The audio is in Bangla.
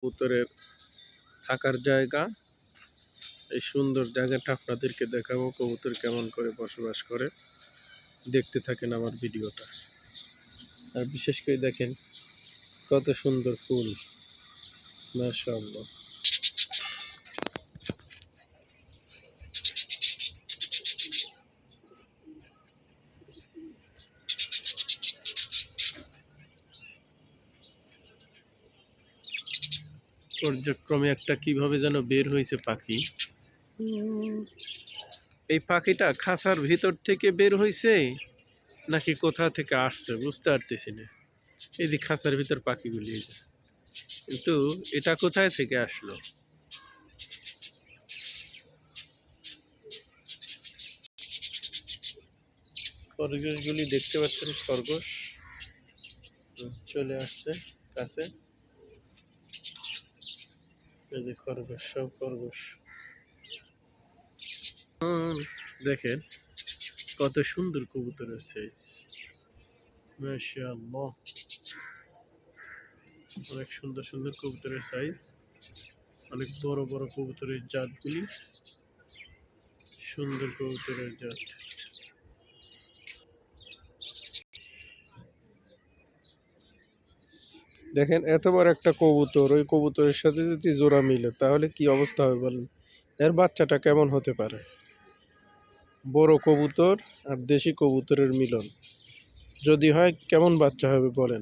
কবুতরের থাকার জায়গা। এই সুন্দর জায়গাটা আপনাদেরকে দেখাবো, কবুতর কেমন করে বসবাস করে। দেখতে থাকেন আমার ভিডিওটা। আর বিশেষ করে দেখেন কত সুন্দর ফুল, মাশাআল্লাহ। পর্যায়ক্রমে একটা কিভাবে যেন বের হয়েছে পাখি। এই পাখিটা খাঁচার ভিতর থেকে বের হয়েছে নাকি কোথা থেকে আসছে বুঝতে পারতেছি না। এই যে খাঁচার ভিতর পাখিগুলি, কিন্তু এটা কোথায় থেকে আসলো। খরগোশগুলি দেখতে পাচ্ছেন, খরগোশ চলে আসছে কাছে। এই যে খরগোশ, সব খরগোশ। দেখেন কত সুন্দর কবুতরের সাইজ, মাশাআল্লাহ। অনেক সুন্দর সুন্দর কবুতরের সাইজ, অনেক বড় বড় কবুতরের জাতগুলি, সুন্দর কবুতরের জাত। দেখেন এত বড় একটা কবুতর, ওই কবুতরের সাথে যদি জোড়া মিলে তাহলে কি অবস্থা হবে বলেন। এর বাচ্চাটা কেমন হতে পারে। বড় কবুতর আর দেশি কবুতরের মিলন যদি হয় কেমন বাচ্চা হবে বলেন।